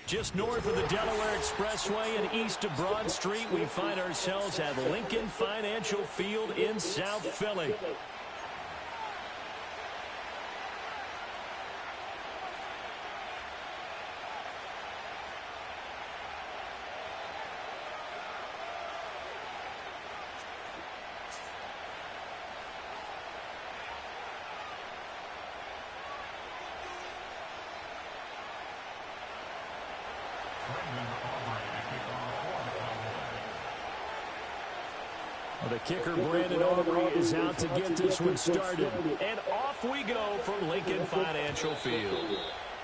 Just north of the Delaware Expressway and east of Broad Street, we find ourselves at Lincoln Financial Field in South Philly. The kicker, Brandon Aubrey, is out to get this one started. And off we go from Lincoln Financial Field.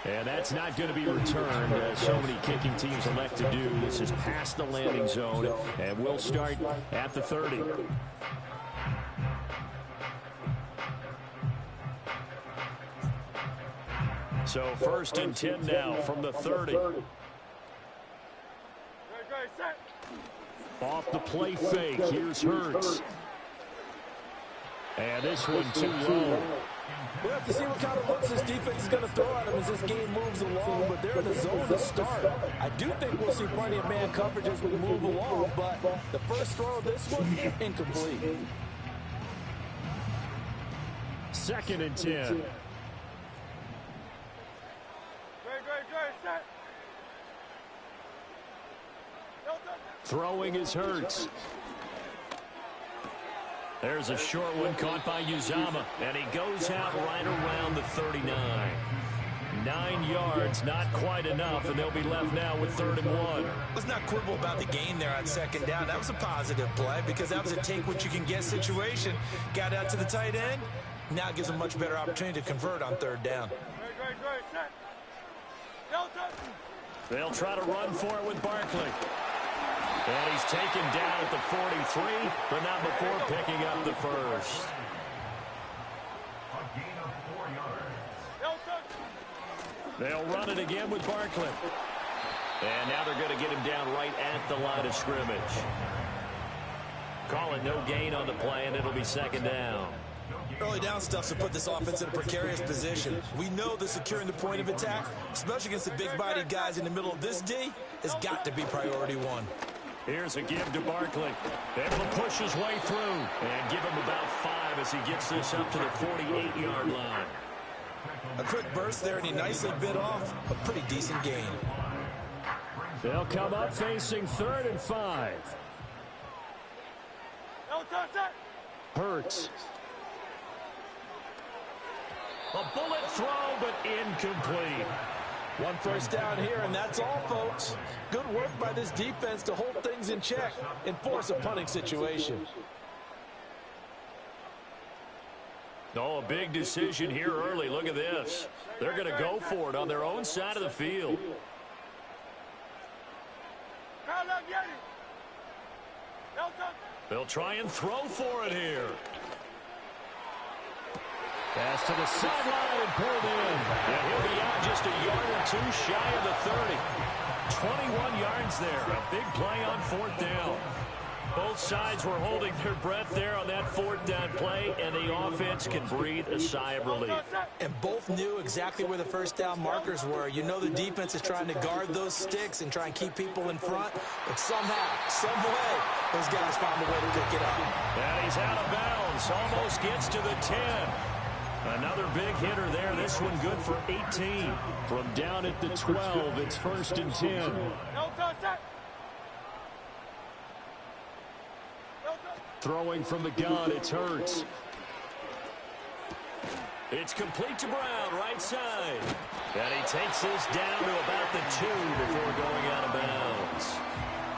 And that's not going to be returned, as so many kicking teams elect to do. This is past the landing zone, and we'll start at the 30. So 1st and 10 now from the 30. Off the play fake, here's Hurts. And this one too low. We'll have to see what kind of looks this defense is going to throw at them as this game moves along, but they're in the zone to start. I do think we'll see plenty of man coverage as we move along, but the first throw of this one, incomplete. 2nd and 10. Throwing is Hurts. There's a short one caught by Uzama, and he goes out right around the 39. 9 yards, not quite enough, and they'll be left now with 3rd and 1. Let's not quibble about the gain there on 2nd down. That was a positive play because that was a take-what-you-can-get situation. Got out to the tight end. Now it gives a much better opportunity to convert on 3rd down. They'll try to run for it with Barkley. And he's taken down at the 43, but not before picking up the first. They'll run it again with Barkley. And now they're going to get him down right at the line of scrimmage. Call it no gain on the play, and it'll be 2nd down. Early down stuff to put this offense in a precarious position. We know that securing the point of attack, especially against the big-bodied guys in the middle of this D, has got to be priority 1. Here's a give to Barkley. Able to push his way through and give him about 5 as he gets this up to the 48-yard line. A quick burst there, and he nicely bit off a pretty decent gain. They'll come up facing 3rd and 5. Hurts. A bullet throw, but incomplete. 1 first down here, and that's all, folks. Good work by this defense to hold things in check and force a punting situation. Oh, a big decision here early. Look at this. They're going to go for it on their own side of the field. They'll try and throw for it here. Pass to the sideline and pulled in. And he'll be out just a yard or 2 shy of the 30. 21 yards there. A big play on 4th down. Both sides were holding their breath there on that 4th down play, and the offense can breathe a sigh of relief. And both knew exactly where the first down markers were. You know the defense is trying to guard those sticks and try and keep people in front, but somehow, some way, those guys found a way to pick it up. And he's out of bounds. Almost gets to the 10. Another big hitter there. This one good for 18. From down at the 12, it's 1st and 10. Throwing from the gun, it's Hurts. It's complete to Brown, right side. And he takes this down to about the 2 before going out of bounds.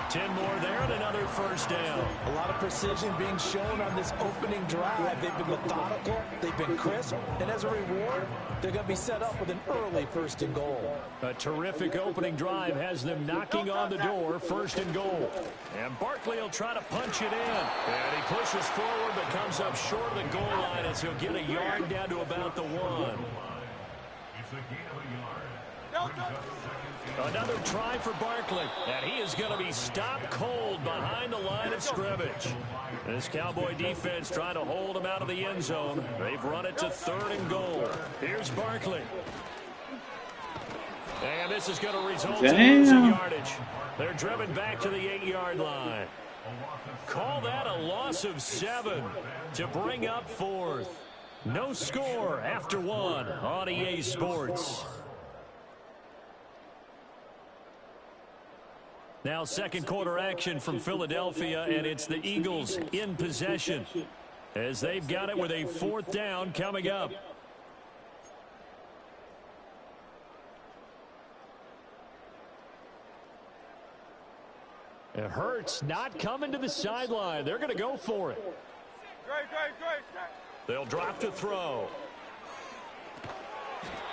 10 more there and another first down. A lot of precision being shown on this opening drive. They've been methodical, they've been crisp, and as a reward, they're going to be set up with an early 1st and goal. A terrific opening drive has them knocking on the door, 1st and goal. And Barkley will try to punch it in. And he pushes forward but comes up short of the goal line as he'll get a yard down to about the 1. Another try for Barkley, and he is going to be stopped cold behind the line of scrimmage. This Cowboy defense trying to hold him out of the end zone. They've run it to 3rd and goal. Here's Barkley. And this is going to result in losing yardage. They're driven back to the 8-yard line. Call that a loss of 7 to bring up 4th. No score after 1 on EA Sports. Now second quarter action from Philadelphia, and it's the Eagles in possession as they've got it with a 4th down coming up. It hurts not coming to the sideline. They're going to go for it. They'll drop to throw.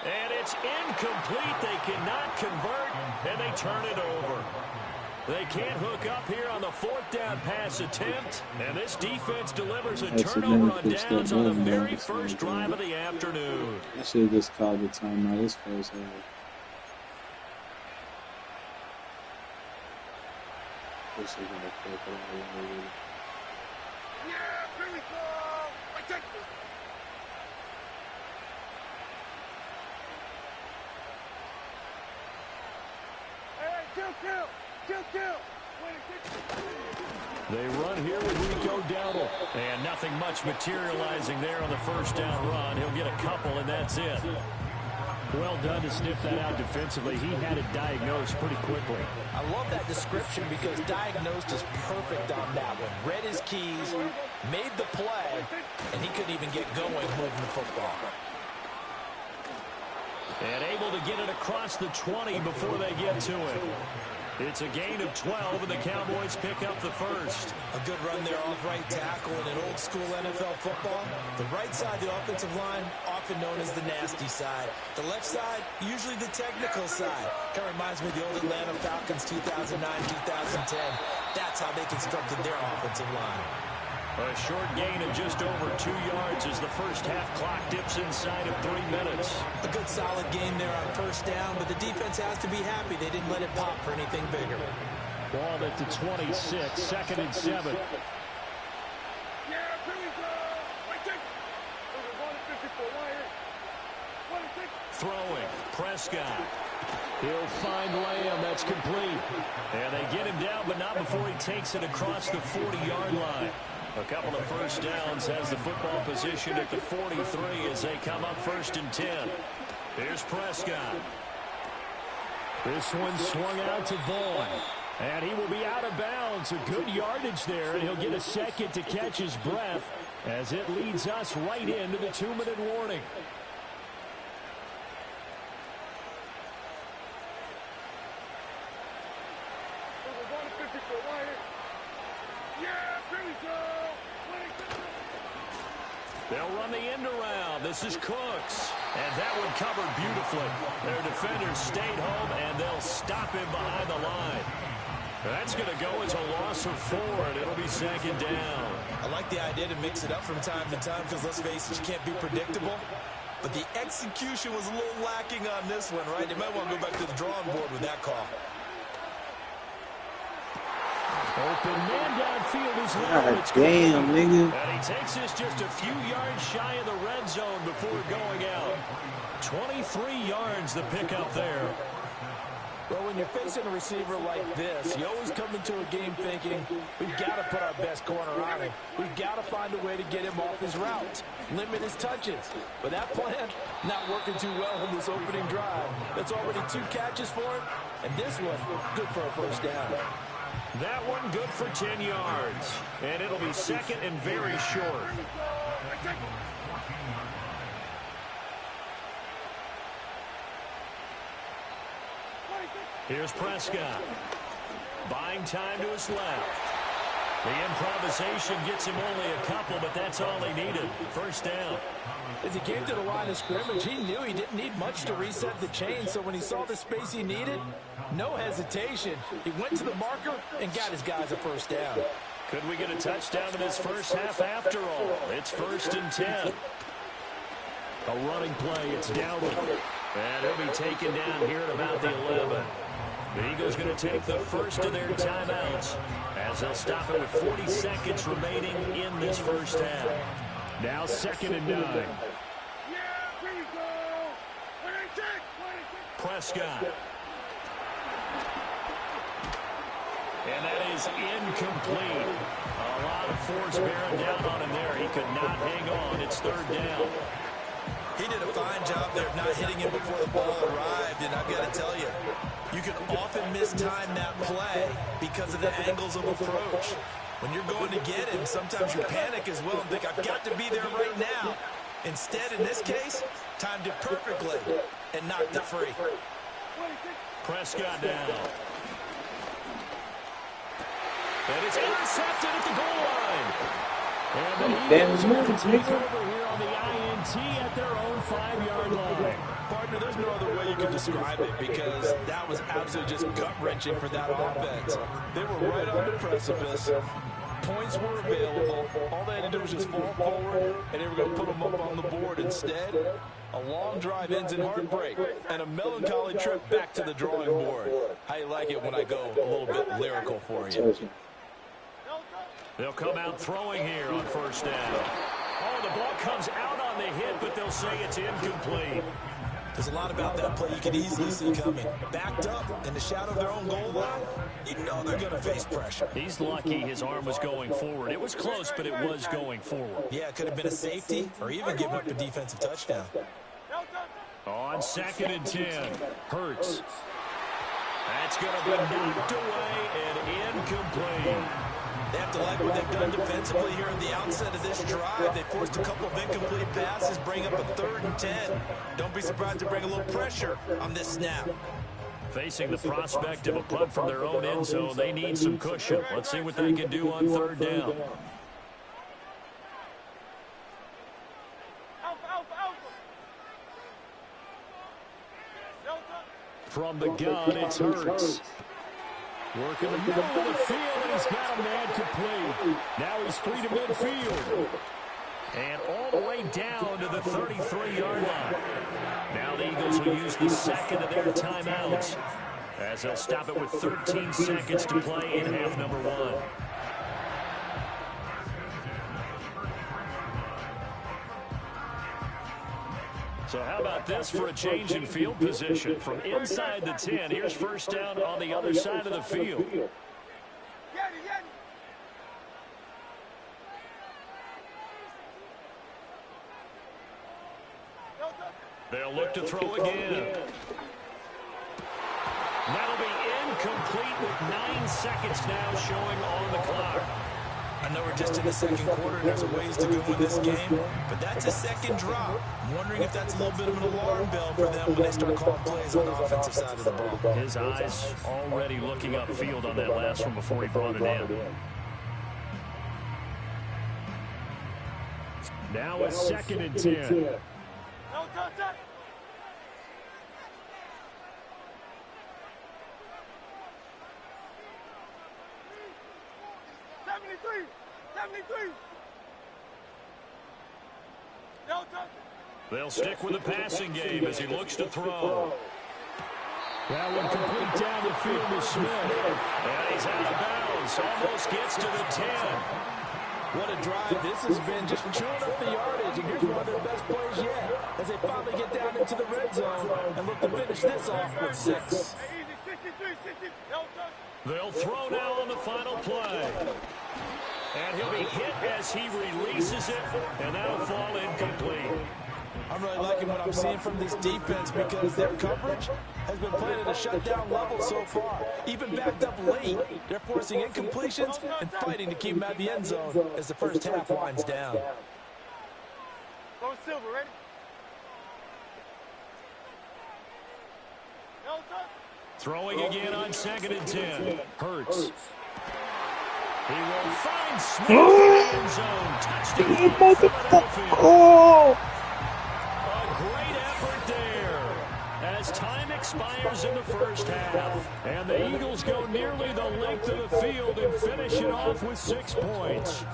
And it's incomplete. They cannot convert, and they turn it over. They can't hook up here on the 4th down pass attempt, and this defense delivers a turnover on downs on the very first drive of the afternoon. I should have just called the timeout this first half. This is gonna click it. Yeah, here we go. I take it. Hey, kill. They run here with Rico Dowdle. And nothing much materializing there on the first down run. He'll get a couple, and that's it. Well done to sniff that out defensively. He had it diagnosed pretty quickly. I love that description because diagnosed is perfect on that one. Read his keys, made the play, and he couldn't even get going moving the football. And able to get it across the 20 before they get to it. It's a gain of 12, and the Cowboys pick up the first. A good run there off right tackle in an old-school NFL football. The right side, the offensive line, often known as the nasty side. The left side, usually the technical side. Kind of reminds me of the old Atlanta Falcons 2009-2010. That's how they constructed their offensive line. A short gain of just over 2 yards as the first half clock dips inside of 3 minutes. A good solid game there on first down, but the defense has to be happy they didn't let it pop for anything bigger. Ball at the 26, 2nd and 7. Yeah, here we go. I take it. Throwing, Prescott. He'll find Lamb. That's complete. And they get him down, but not before he takes it across the 40-yard line. A couple of first downs, has the football position at the 43 as they come up 1st and 10. Here's Prescott. This one swung out to Vaughn. And he will be out of bounds. A good yardage there, and he'll get a second to catch his breath as it leads us right into the 2-minute warning. They'll run the end around. This is Cooks. And that one covered beautifully. Their defenders stayed home, and they'll stop him behind the line. That's going to go as a loss of 4, and it'll be 2nd down. I like the idea to mix it up from time to time because, let's face it, you can't be predictable. But the execution was a little lacking on this one, right? They might want to go back to the drawing board with that call. Open man downfield is God damn, nigga. And he takes this just a few yards shy of the red zone before going out. 23 yards the pickup there. Well, when you're facing a receiver like this, you always come into a game thinking, we've got to put our best corner on him. We've got to find a way to get him off his route, limit his touches. But that plan, not working too well in this opening drive. That's already 2 catches for him, and this one, good for a first down. That one good for 10 yards. And it'll be 2nd and very short. Here's Prescott. Buying time to his left. The improvisation gets him only a couple, but that's all he needed. First down. As he came to the line of scrimmage, he knew he didn't need much to reset the chain, so when he saw the space he needed, no hesitation. He went to the marker and got his guys a first down. Could we get a touchdown in this first half after all? It's 1st and 10. A running play, it's Dowdle. And he'll be taken down here at about the 11. The Eagles going to take the first of their timeouts as they'll stop it with 40 seconds remaining in this first half. Now 2nd and 9. Prescott. And that is incomplete. A lot of force bearing down on him there. He could not hang on. It's third down. He did a fine job there of not hitting him before the ball arrived, and I've got to tell you, you can often mistime that play because of the angles of approach. When you're going to get him, sometimes you panic as well and think, I've got to be there right now. Instead, in this case, timed it perfectly and knocked it free. Prescott now. And it's intercepted at the goal line. And the Eagles will take over here on the INT at their own 5-yard line. Partner, there's no other way you can describe it because that was absolutely just gut-wrenching for that offense. They were right on the precipice. Points were available. All they had to do was just fall forward, and they were going to put them up on the board. Instead, a long drive ends in heartbreak and a melancholy trip back to the drawing board. How you like it when I go a little bit lyrical for you? They'll come out throwing here on first down. Oh, the ball comes out on the hit, but they'll say it's incomplete. There's a lot about that play you could easily see coming. Backed up in the shadow of their own goal line, you know they're going to face pressure. He's lucky his arm was going forward. It was close, but it was going forward. Yeah, it could have been a safety or even giving up a defensive touchdown. On 2nd and 10, Hurts. That's going to be knocked away and incomplete. They have to like what they've done defensively here at the outset of this drive. They forced a couple of incomplete passes, bring up a 3rd and 10. Don't be surprised to bring a little pressure on this snap. Facing the prospect of a punt from their own end zone, they need some cushion. Let's see what they can do on 3rd down. From the gun, it's Hurts. Working the middle of the field, and he's got a man complete. Now he's free to midfield. And all the way down to the 33-yard line. Now the Eagles will use the second of their timeouts as they'll stop it with 13 seconds to play in half number 1. So how about this for a change in field position? From inside the 10, here's first down on the other side of the field. They'll look to throw again. That'll be incomplete with 9 seconds now showing on the clock. I know we're just in the second quarter and there's a ways to go in this game, but that's a second drop. I'm wondering if that's a little bit of an alarm bell for them when they start calling plays on the offensive side of the ball. His eyes already looking upfield on that last one before he brought it in. Now it's 2nd and 10. They'll stick with the passing game as he looks to throw. That one complete down the field to Smith. And he's out of bounds. Almost gets to the 10. What a drive this has been, just chewing up the yardage. And here's one of their best plays yet as they finally get down into the red zone and look to finish this off with 6. They'll throw now on the final play. And he'll be hit as he releases it, and that'll fall incomplete. I'm really liking what I'm seeing from this defense because their coverage has been playing at a shutdown level so far. Even backed up late, they're forcing incompletions and fighting to keep them at the end zone as the first half winds down. Go Silver, ready? Throwing again on 2nd and 10. Hurts. He will find Smith in the end zone. Touchdown. Oh! A great effort there as time expires in the first half. And the Eagles go nearly the length of the field and finish it off with 6 points.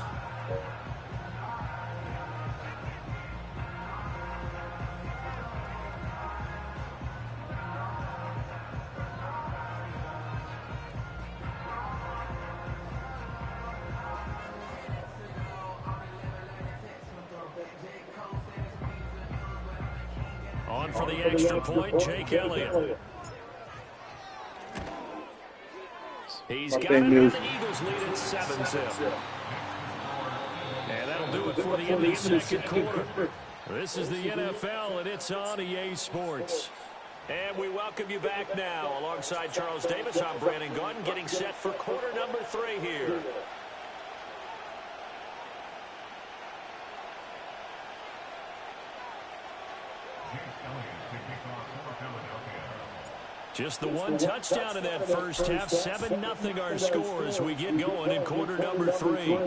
On for the extra point, Jake Elliott. He's got it, and the Eagles lead at 7-0. And that'll do it for the end of the second quarter. This is the NFL, and it's on EA Sports. And we welcome you back now. Alongside Charles Davis, I'm Brandon Gunn, getting set for quarter number 3 here. Just the one touchdown in that first half. 7-0 our score as we get going in quarter number 3.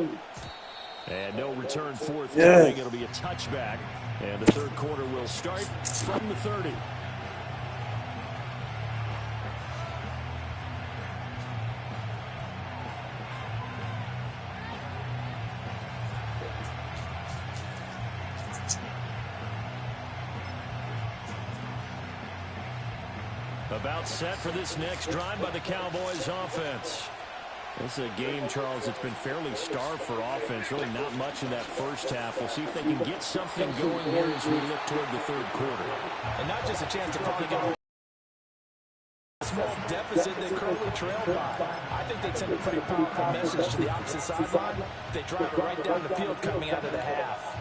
And no return fourth coming. It'll be a touchback. And the third quarter will start from the 30. About set for this next drive by the Cowboys offense. This is a game, Charles, it's been fairly starved for offense. Really not much in that first half. We'll see if they can get something going here as we look toward the third quarter. And not just a chance to probably get a small deficit they currently trail by. I think they'd send a pretty powerful message to the opposite sideline if they drive it right down the field coming out of the half.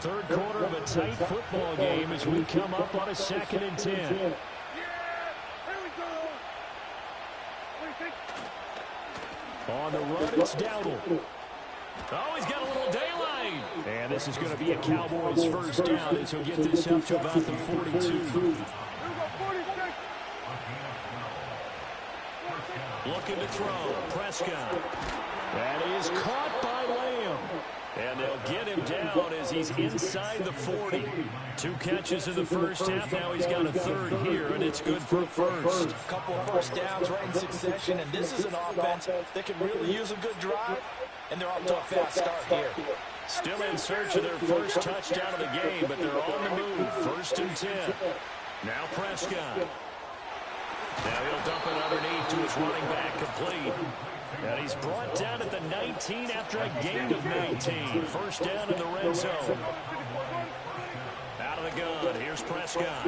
Third quarter of a tight football game as we come up on a 2nd and 10. On the run, it's Dowdle. Oh, he's got a little daylight. And this is going to be a Cowboys first down as he'll get this up to about the 42. Looking to throw. Prescott. That is caught by Lamb. And they'll get him down as he's inside the 40. 2 catches in the first half. Now he's got a third here, and it's good for a first. A couple of first downs right in succession, and this is an offense that can really use a good drive, and they're off to a fast start here. Still in search of their first touchdown of the game, but they're on the move. 1st and 10. Now Prescott. Now he'll dump it underneath to his running back, complete. And he's brought down at the 19 after a gain of 19. First down in the red zone. Out of the gun, here's Prescott.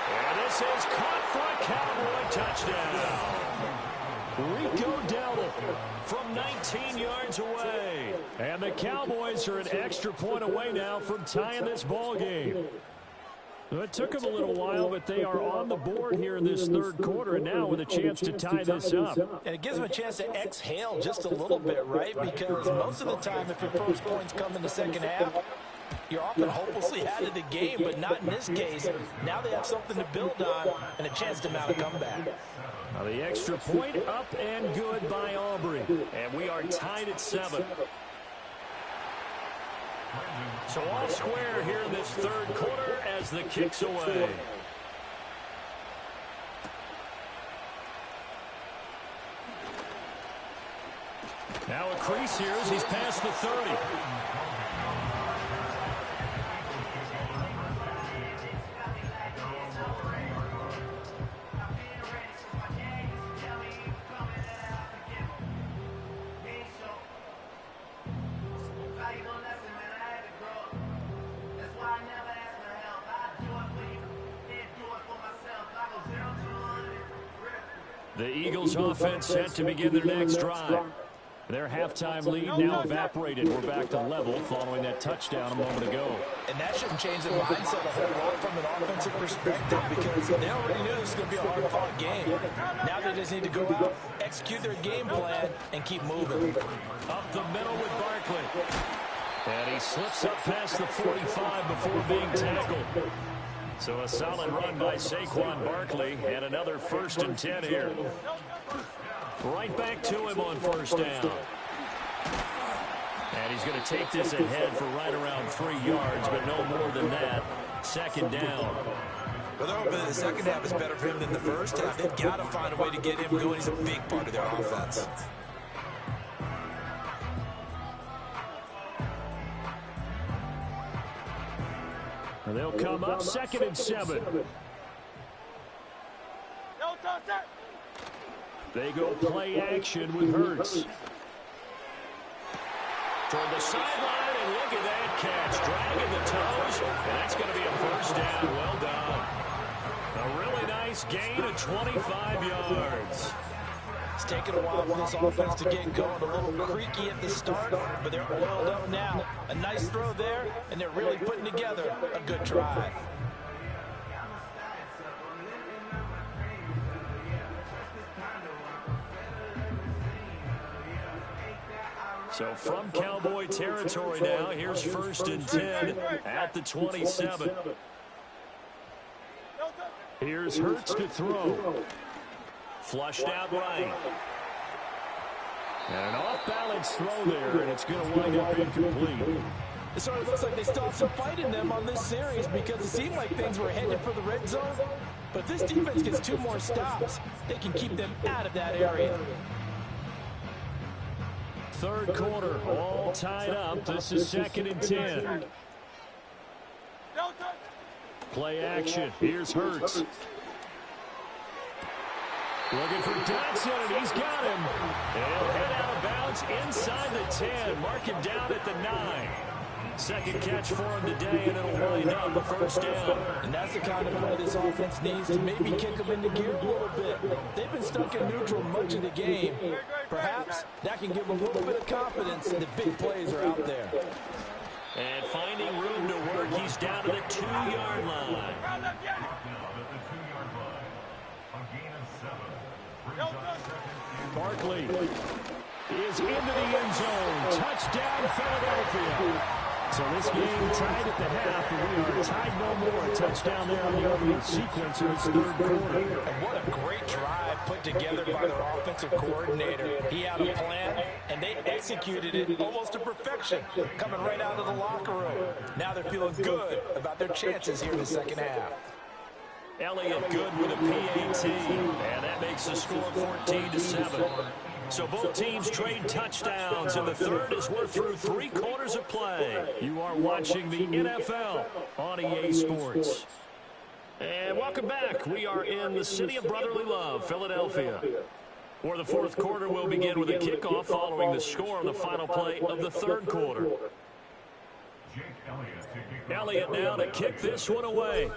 And this is caught for a Cowboy touchdown. Rico Dowdle from 19 yards away. And the Cowboys are an extra point away now from tying this ball game. It took them a little while, but they are on the board here in this third quarter, and now with a chance to tie this up. And it gives them a chance to exhale just a little bit, right? Because most of the time, if your first points come in the second half, you're often hopelessly out of the game, but not in this case. Now they have something to build on and a chance to mount a comeback. Now the extra point up and good by Aubrey, and we are tied at 7. So all square here in this third quarter as the kick's away. Now a crease here as he's past the 30. The Eagles offense set to begin their next drive. Their halftime lead now evaporated. We're back to level following that touchdown a moment ago. And that shouldn't change their mindset a whole lot from an offensive perspective because they already knew this was going to be a hard-fought game. Now they just need to go out, execute their game plan, and keep moving. Up the middle with Barkley. And he slips up past the 45 before being tackled. So a solid run by Saquon Barkley and another 1st and 10 here. Right back to him on first down. And he's going to take this ahead for right around 3 yards, but no more than that. 2nd down. Well, they're hoping the second half is better for him than the first half. They've got to find a way to get him going. He's a big part of their offense. And they'll come up 2nd and 7. They go play action with Hurts. Toward the sideline, and look at that catch. Dragging the toes, and that's going to be a first down. Well done. A really nice gain of 25 yards. It's taken a while for this offense to get going. A little creaky at the start, but they're oiled up now. A nice throw there, and they're really putting together a good drive. So from Cowboy territory now, here's 1st and 10 at the 27. Here's Hurts to throw. Flushed out right. And an off-balance throw there, and it's going to wind up incomplete. It sort of looks like they still have some fight in them on this series because it seemed like things were headed for the red zone. But this defense gets 2 more stops. They can keep them out of that area. Third quarter, all tied up. This is 2nd and 10. Play action. Here's Hurts. Looking for Dodson, and he's got him. And he'll head out of bounds inside the 10. Mark him down at the 9. Second catch for him today, and it'll wind up a first down. And that's the kind of play this offense needs to maybe kick them into gear a little bit. They've been stuck in neutral much of the game. Perhaps that can give them a little bit of confidence that big plays are out there. And finding room to work, he's down to the 2-yard line. Barkley is into the end zone. Touchdown, Philadelphia. So this game tied at the half, and we are tied no more. A touchdown there on the opening sequence of this third quarter. And what a great drive put together by their offensive coordinator. He had a plan, and they executed it almost to perfection, coming right out of the locker room. Now they're feeling good about their chances here in the second half. Elliott good with a PAT, and that makes the score 14-7. So both teams trade touchdowns, and the third as we're through 3 quarters of play. You are watching the NFL on EA Sports. And welcome back. We are in the city of brotherly love, Philadelphia, where the fourth quarter will begin with a kickoff following the score on the final play of the third quarter. Elliott now to kick this one away.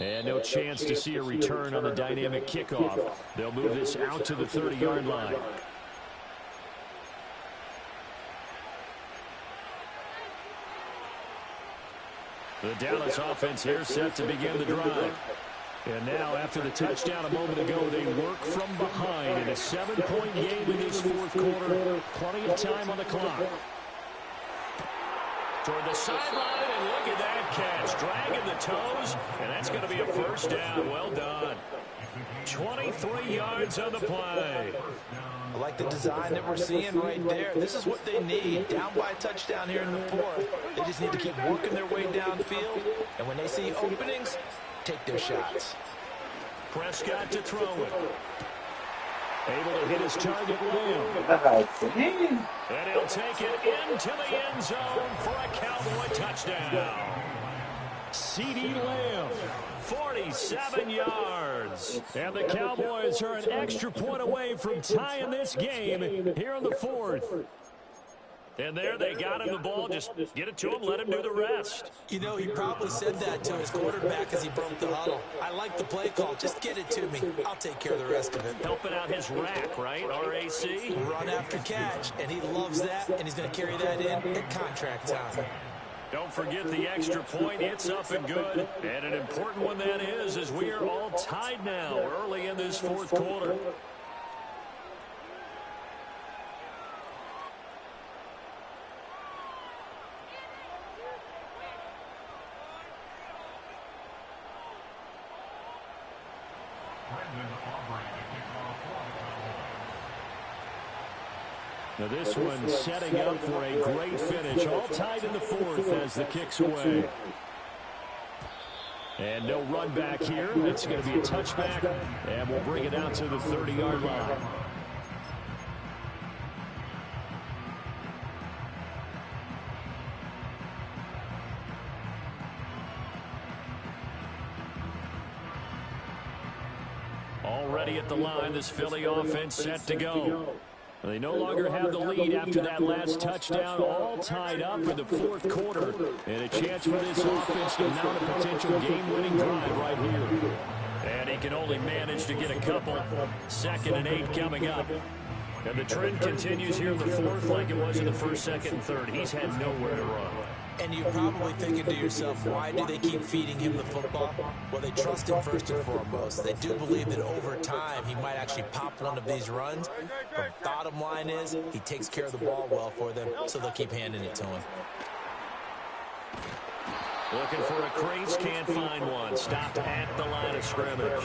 And no chance to see a return on the dynamic kickoff. They'll move this out to the 30-yard line. The Dallas offense here set to begin the drive. And now, after the touchdown a moment ago, they work from behind in a 7-point game in this fourth quarter. Plenty of time on the clock. Toward the sideline, and look at that catch. Dragging the toes, and that's going to be a first down. Well done. 23 yards on the play. I like the design that we're seeing right there. This is what they need. Down by a touchdown here in the fourth. They just need to keep working their way downfield. And when they see openings, take their shots. Prescott to throw it. Able to hit his target, Lamb. And he'll take it into the end zone for a Cowboy touchdown. CeeDee Lamb, 47 yards. And the Cowboys are an extra point away from tying this game here in the fourth. And there they got him the ball. Just get it to him, let him do the rest. You know, he probably said that to his quarterback as he broke the huddle. I like the play call. Just get it to me. I'll take care of the rest of it. Helping out his rack, right? RAC. Run after catch, and he loves that, and he's going to carry that in at contract time. Don't forget the extra point. It's up and good. And an important one that is, as we are all tied now early in this fourth quarter. Now this one setting up for a great finish. All tied in the fourth as the kick's away. And no run back here. It's going to be a touchback. And we'll bring it out to the 30-yard line. Already at at the line. This Philly offense set to go. They no longer have the lead after that last touchdown, all tied up in the fourth quarter. And a chance for this offense to mount a potential game-winning drive right here. And he can only manage to get a couple. 2nd and 8 coming up. And the trend continues here in the fourth like it was in the first, second, and third. He's had nowhere to run. And you're probably thinking to yourself, why do they keep feeding him the football? Well, they trust him first and foremost. They do believe that over time he might actually pop one of these runs. The bottom line is he takes care of the ball well for them, so they'll keep handing it to him. Looking for a crease, can't find one. Stopped at the line of scrimmage.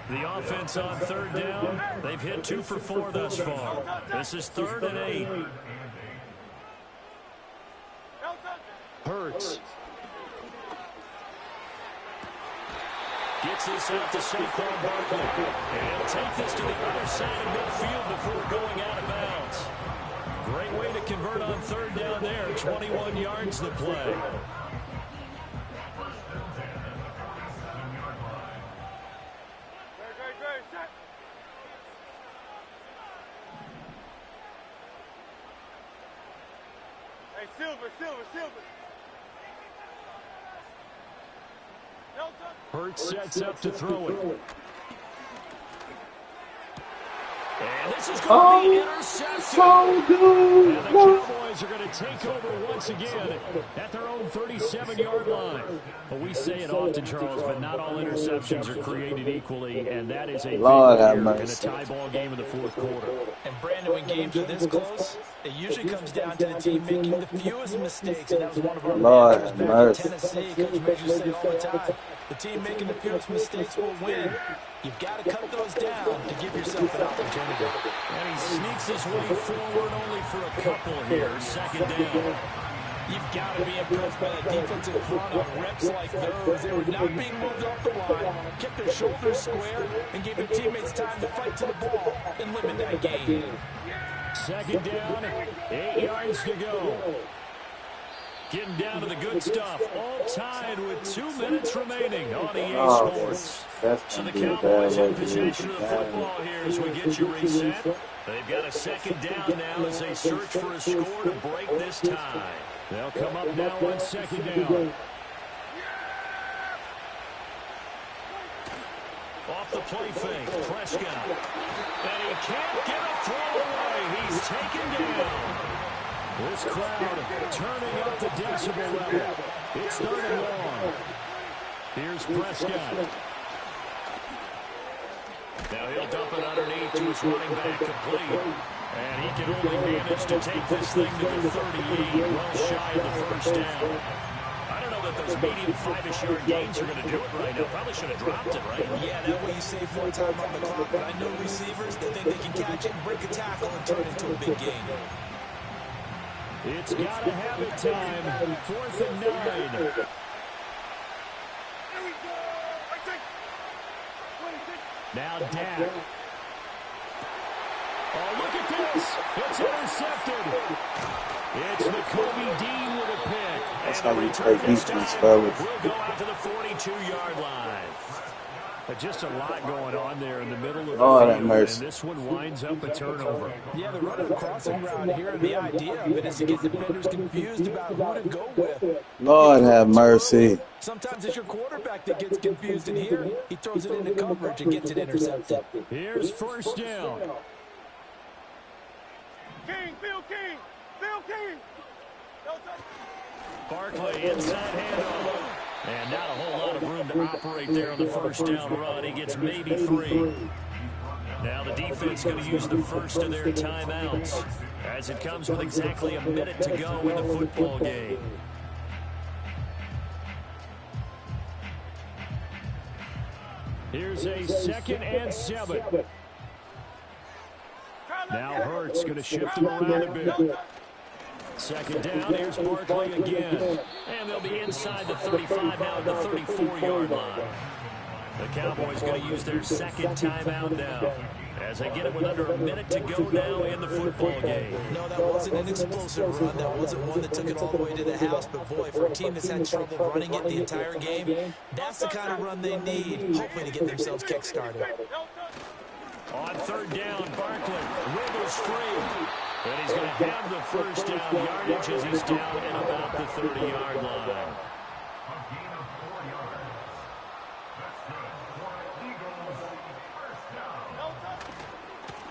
The offense on 3rd down, they've hit 2 for 4 thus far. This is 3rd and 8. Hurts. Gets this out to Saquon Barkley. And he'll take this to the other side of midfield before going out of bounds. Great way to convert on 3rd down there. 21 yards the play. Hey, Silver. Hurts sets up to throw it. And this is going to be intercepted. So good. And the Cowboys are going to take over once again at their own 37-yard line. Well, we say it often, Charles, but not all interceptions are created equally, and that is a big error in a tie ball game in the fourth quarter. And Brandon, when games are this close, it usually comes down to the team making the fewest mistakes, and that was one of our managers back in Tennessee. Coach Major say all the time, the team making the fewest mistakes will win. You've got to cut those down to give yourself an opportunity. And he sneaks his way forward only for a couple here. 2nd down. You've got to be impressed by the defensive front on reps like those. They were not being moved off the line, kept their shoulders square, and gave their teammates time to fight to the ball and limit that gain. 2nd down, 8 yards to go. Getting down to the good stuff. All tied with 2 minutes remaining on EA Sports. So the Cowboys in possession of the football here as we get you reset. They've got a 2nd down now as they search for a score to break this tie. They'll come up now on 2nd down. Off the play fake, Prescott. And he can't get a throw away. He's taken down. This crowd turning up the decibel level. It's 3rd and long. Here's Prescott. Now he'll dump it underneath to his running back, complete. And he can only manage to take this thing to the 38, well shy of the 1st down. I don't know that those medium 5-ish yard gains are going to do it right now. Probably should have dropped it, right? Yeah, that way you save more time on the clock. But I know receivers, they think they can catch it, break a tackle, and turn it into a big gain. It's got to have it time. 4th and 9. Now Dak. Oh, look at this. It's intercepted. It's Nakobe Dean with a pick. That's And how the you return play this defense, time fellas. will go out to the 42-yard line. Just a lot going on there in the middle of the field, and this one winds up a turnover. Yeah, the running crossing route here, the idea of it is to get defenders confused about who to go with. Lord have mercy. Sometimes it's your quarterback that gets confused, and here he throws it into coverage and gets it intercepted. Here's 1st down. King. Barkley inside handoff. And not a whole lot of room to operate there on the 1st down run. He gets maybe 3. Now the defense going to use the first of their timeouts as it comes with exactly a minute to go in the football game. Here's a 2nd and 7. Now Hurts going to shift him around a bit. 2nd down, here's Barkley again. And they'll be inside the 35 now at the 34-yard line. The Cowboys going to use their 2nd timeout now as they get it with under a minute to go now in the football game. No, that wasn't an explosive run. That wasn't one that took it all the way to the house. But, boy, for a team that's had trouble running it the entire game, that's the kind of run they need, hopefully to get themselves kick-started. On third down, Barkley wiggles free. And he's going to have the first down yardage as he's down at about the 30-yard line.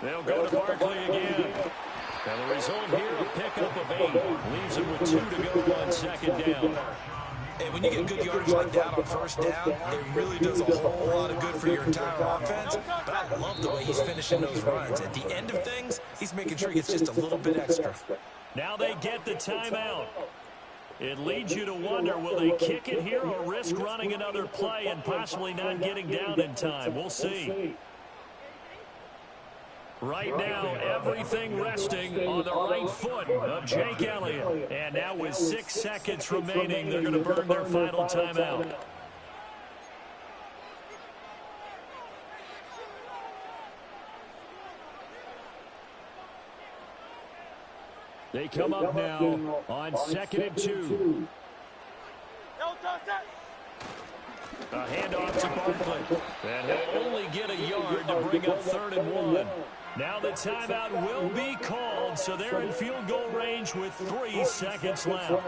They'll go to Barkley again. And the result here, a pickup of 8. Leaves him with 2 to go on second down. Hey, when you get good yardage like that on first down, it really does a whole lot of good for your entire offense. But I love the way he's finishing those runs. At the end of things, he's making sure he gets just a little bit extra. Now they get the timeout. It leads you to wonder, will they kick it here or risk running another play and possibly not getting down in time? We'll see. Right now, everything resting on the right foot of Jake Elliott. And now with 6 seconds remaining, they're going to burn their final timeout. They come up now on 2nd and 2. A handoff to Barkley. And he'll only get a yard to bring up 3rd and 1. Now the timeout will be called, so they're in field goal range with 3 seconds left. All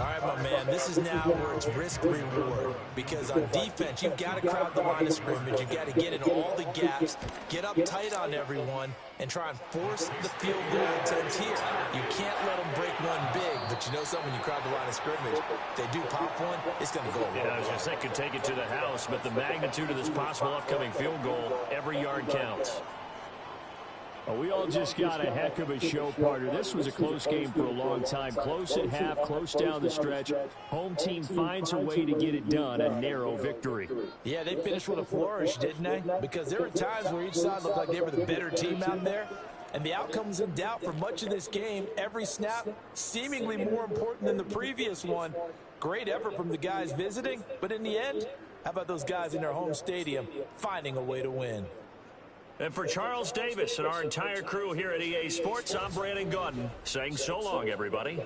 right, my man, this is now where it's risk-reward. Because on defense, you've got to crowd the line of scrimmage. You've got to get in all the gaps, get up tight on everyone, and try and force the field goal attempts here. You can't let them break one big, but you know something, when you crowd the line of scrimmage, if they do pop one, it's going to go away. Yeah, I was just saying, could take it to the house, but the magnitude of this possible upcoming field goal, every yard counts. Well, we all just got a heck of a show, partner. This was a close game for a long time. Close at half, close down the stretch. Home team finds a way to get it done, a narrow victory. Yeah, they finished with a flourish, didn't they? Because there were times where each side looked like they were the better team out there. And the outcome was in doubt for much of this game. Every snap seemingly more important than the previous one. Great effort from the guys visiting. But in the end, how about those guys in their home stadium finding a way to win? And for Charles Davis and our entire crew here at EA Sports, I'm Brandon Gaudin saying so long, everybody.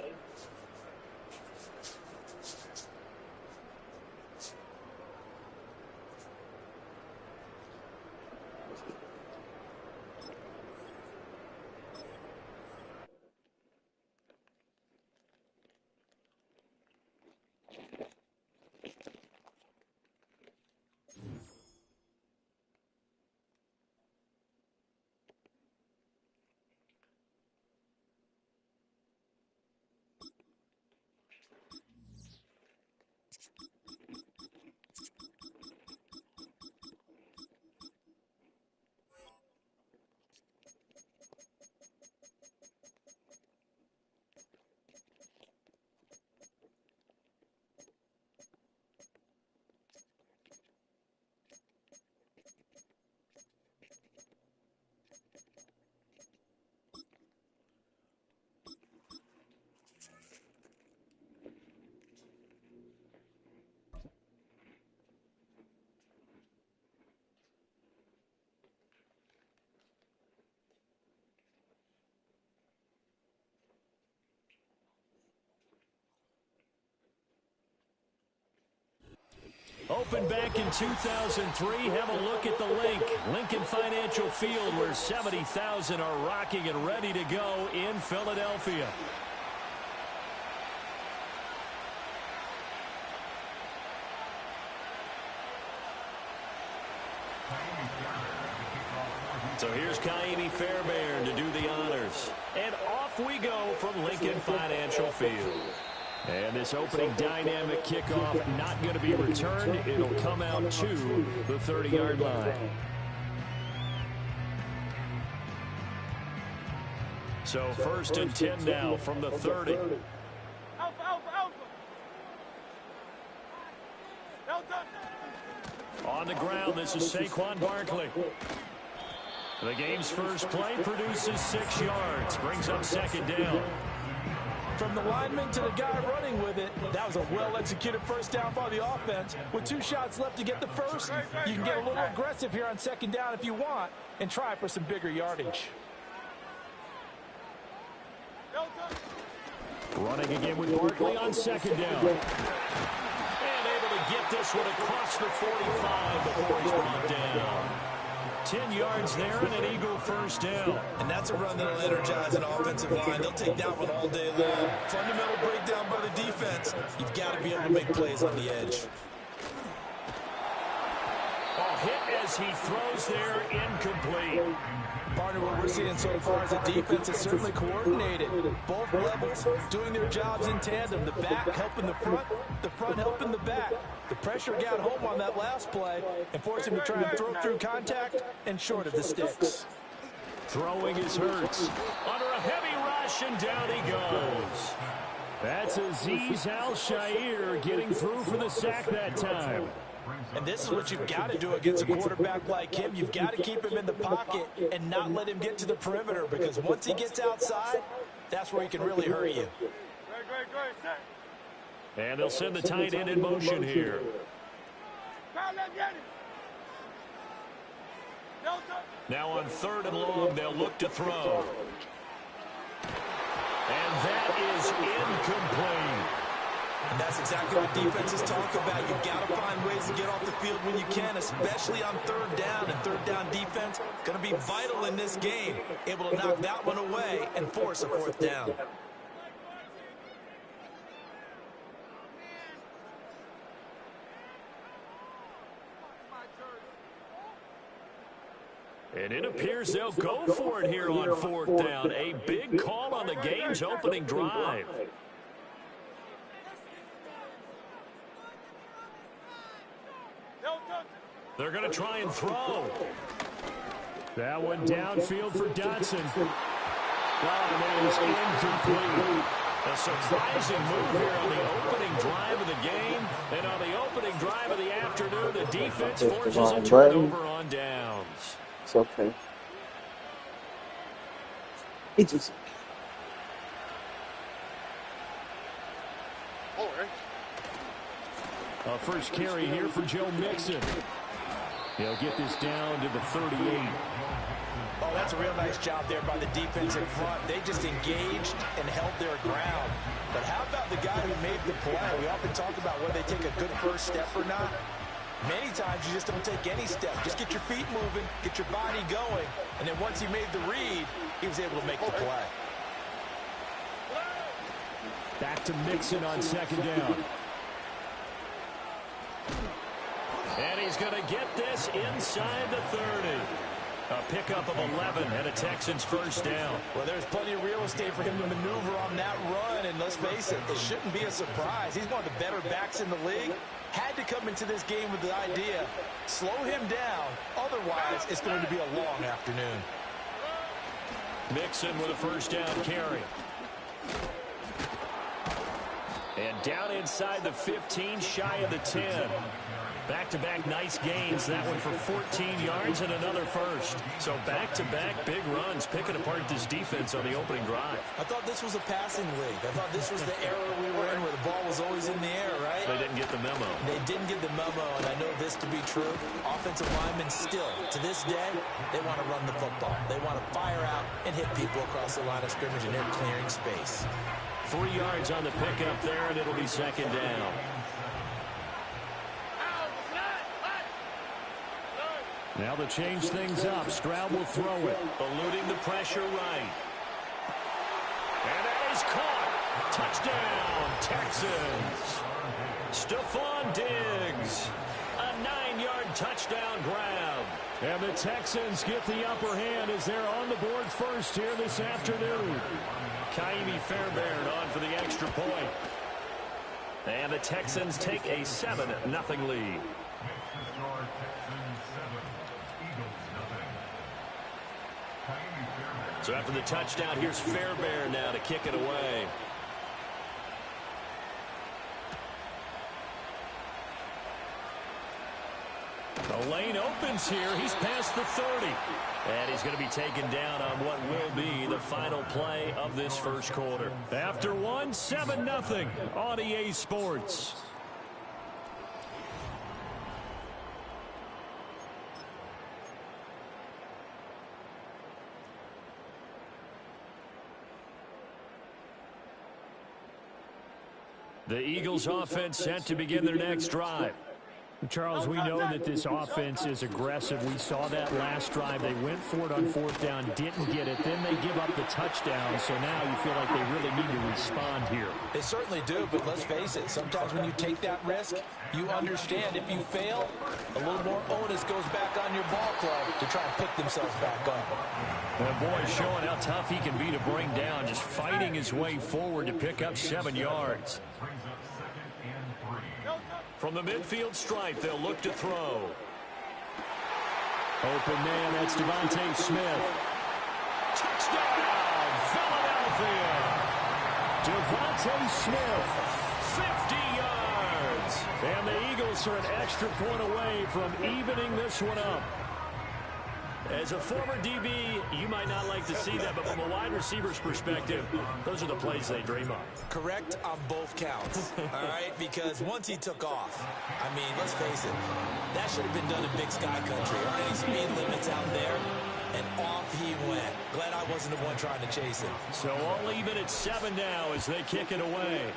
Opened back in 2003. Have a look at the link. Lincoln Financial Field, where 70,000 are rocking and ready to go in Philadelphia. So here's Kaimi Fairbairn to do the honors. And off we go from Lincoln Financial Field. And this opening dynamic kickoff not going to be returned. It'll come out to the 30-yard line. So 1st and 10 now from the 30. On the ground, this is Saquon Barkley. The game's first play produces 6 yards, brings up 2nd down. From the lineman to the guy running with it, that was a well-executed first down by the offense. With 2 shots left to get the first, you can get a little aggressive here on 2nd down if you want and try for some bigger yardage. Running again with Barkley on 2nd down. And able to get this one across the 45 before he's brought down. 10 yards there and an Eagle first down. And that's a run that'll energize an offensive line. They'll take that one all day long. Fundamental breakdown by the defense. You've got to be able to make plays on the edge. Hit as he throws there, incomplete. Partner, what we're seeing so far is the defense is certainly coordinated. Both levels doing their jobs in tandem. The back helping the front helping the back. The pressure got home on that last play and forced him to try and throw through contact and short of the sticks. Throwing is Hurts. Under a heavy rush, and down he goes. That's Azeez Al-Shaair getting through for the sack that time. And this is what you've got to do against a quarterback like him. You've got to keep him in the pocket and not let him get to the perimeter, because once he gets outside, that's where he can really hurt you. And they'll send the tight end in motion here. Now on 3rd and long, they'll look to throw. And that is incomplete. And that's exactly what defenses talk about. You've got to find ways to get off the field when you can, especially on 3rd down. And 3rd down defense going to be vital in this game. Able to knock that one away and force a 4th down. And it appears they'll go for it here on 4th down. A big call on the game's opening drive. They're going to try and throw. That one downfield for Dotson. Wow, and that is incomplete. A surprising move here on the opening drive of the game. And on the opening drive of the afternoon, the defense forces a turnover on downs. It's okay. He just... A first carry here for Joe Mixon. He'll get this down to the 38. Oh, that's a real nice job there by the defense in front. They just engaged and held their ground. But how about the guy who made the play? We often talk about whether they take a good first step or not. Many times you just don't take any step. Just get your feet moving, get your body going, and then once he made the read, he was able to make the play. Back to Mixon on 2nd down. And he's going to get this inside the 30. A pickup of 11 and a Texans first down. Well, there's plenty of real estate for him to maneuver on that run, and let's face it, it shouldn't be a surprise. He's one of the better backs in the league. Had to come into this game with the idea, slow him down, otherwise it's going to be a long afternoon. Mixon with a first down carry. And down inside the 15, shy of the 10. Back-to-back nice gains. That one for 14 yards and another first. So back-to-back big runs, picking apart this defense on the opening drive. I thought this was a passing league. I thought this was the era we were in where the ball was always in the air, right? They didn't get the memo. They didn't get the memo, and I know this to be true. Offensive linemen still, to this day, they want to run the football. They want to fire out and hit people across the line of scrimmage, and they're clearing space. 3 yards on the pickup there, and it'll be 2nd down. Now to change things up, Stroud will throw it. Eluding the pressure right. And that is caught. Touchdown, Texans. Stephon Diggs. A 9-yard touchdown grab. And the Texans get the upper hand as they're on the board first here this afternoon. Kaimi Fairbairn on for the extra point. And the Texans take a 7-0 lead. So after the touchdown, here's Fairbairn now to kick it away. The lane opens here. He's past the 30. And he's going to be taken down on what will be the final play of this first quarter. After one, 7-0 on EA Sports. The Eagles offense set to begin their next drive. Charles, we know that this offense is aggressive. We saw that last drive. They went for it on fourth down, didn't get it. Then they give up the touchdown. So now you feel like they really need to respond here. They certainly do, but let's face it. Sometimes when you take that risk, you understand if you fail, a little more onus goes back on your ball club to try and pick themselves back up. That boy showing how tough he can be to bring down, just fighting his way forward to pick up 7 yards. From the midfield stripe, they'll look to throw. Open man, that's Devontae Smith. Touchdown, Philadelphia. Devontae Smith, 50 yards. And the Eagles are an extra point away from evening this one up. As a former DB, you might not like to see that, but from a wide receiver's perspective, those are the plays they dream of. Correct on both counts, all right? Because once he took off, I mean, let's face it, that should have been done in Big Sky Country. Aren't any speed limits out there? And off he went. Glad I wasn't the one trying to chase him. So all even at 7 now as they kick it away.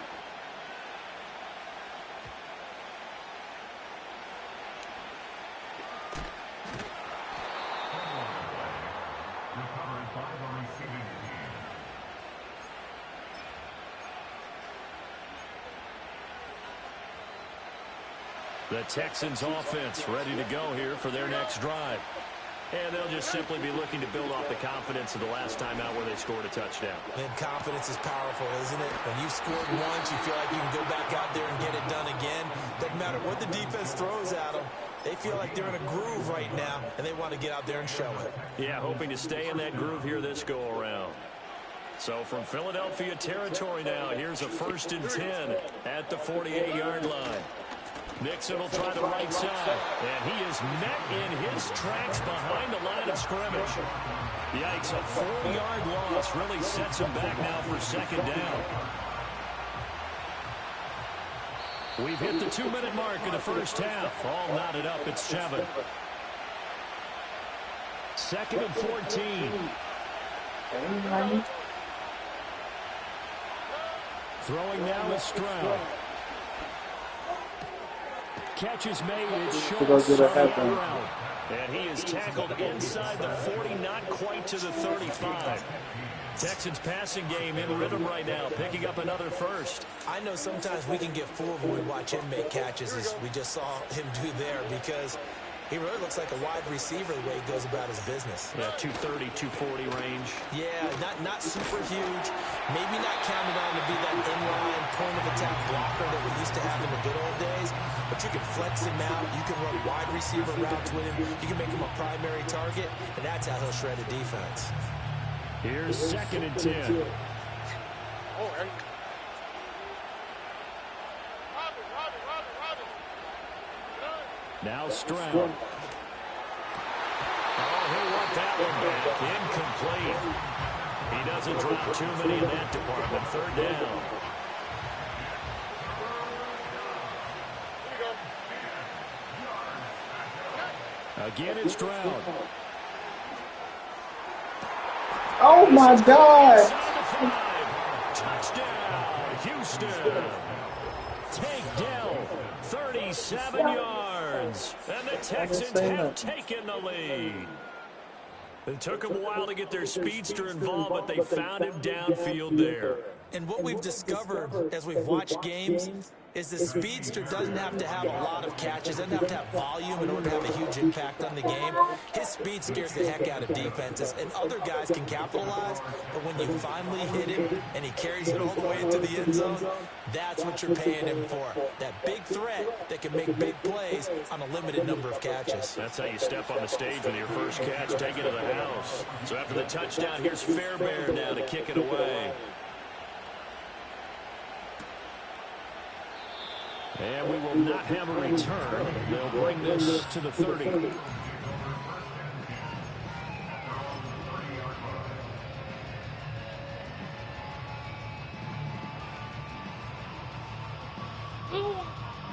The Texans offense ready to go here for their next drive. And they'll just simply be looking to build off the confidence of the last time out where they scored a touchdown. And confidence is powerful, isn't it? When you scored once, you feel like you can go back out there and get it done again. Doesn't matter what the defense throws at them. They feel like they're in a groove right now, and they want to get out there and show it. Yeah, hoping to stay in that groove here this go-around. So from Philadelphia territory now, here's a 1st and 10 at the 48-yard line. Nixon will try the right side, and he is met in his tracks behind the line of scrimmage. Yikes, a 4-yard loss really sets him back now for 2nd down. We've hit the 2-minute mark in the first half. All knotted up at 7. 2nd and 14. Throwing now is Stroud. Catch is made. It's short. And he is tackled inside the 40, not quite to the 35. Texans passing game in rhythm right now, picking up another first. I know sometimes we can get fooled when we watch him make catches, as we just saw him do there, because he really looks like a wide receiver the way he goes about his business. Yeah, 230, 240 range. Yeah, not super huge. Maybe not counted on to be that inline point-of-attack blocker that we used to have in the good old days. But you can flex him out. You can run wide receiver routes with him. You can make him a primary target, and that's how he'll shred a defense. Here's 2nd and 10. Now Stroud. Oh, he'll want that one back. Incomplete. He doesn't drop too many in that department. 3rd down. Again, it's Stroud. Oh my God! Touchdown, Houston. Take Dell, 37 yards. And the Texans have taken the lead. It took them a while to get their speedster involved, but they found him downfield there. And what we've discovered as we've watched games is the speedster doesn't have to have a lot of catches, doesn't have to have volume in order to have a huge impact on the game. His speed scares the heck out of defenses, and other guys can capitalize, but when you finally hit him and he carries it all the way into the end zone, that's what you're paying him for. That big threat that can make big plays on a limited number of catches. That's how you step on the stage with your first catch, take it to the house. So after the touchdown, here's Fairbairn now to kick it away. And we will not have a return. They'll bring this to the 30.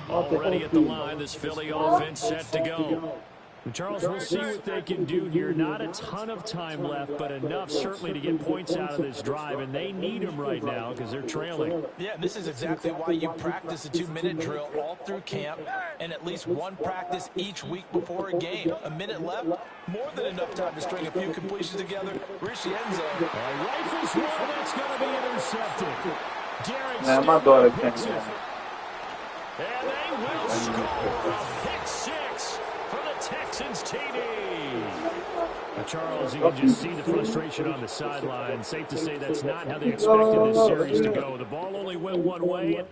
Already at the line, this Philly offense set to go. Charles, we'll see what they can do here. Not a ton of time left, but enough certainly to get points out of this drive, and they need them right now because they're trailing. Yeah, and this is exactly why you practice a 2-minute drill all through camp and at least one practice each week before a game. A minute left, more than enough time to string a few completions together, reach the end zone. Rifles one, that's going to be intercepted. Derek Man, my daughter can't picks it. And they will score a pick six for the Texans TD. Now, Charles, you can just see the frustration on the sideline. Safe to say that's not how they expected this series to go. The ball only went one way.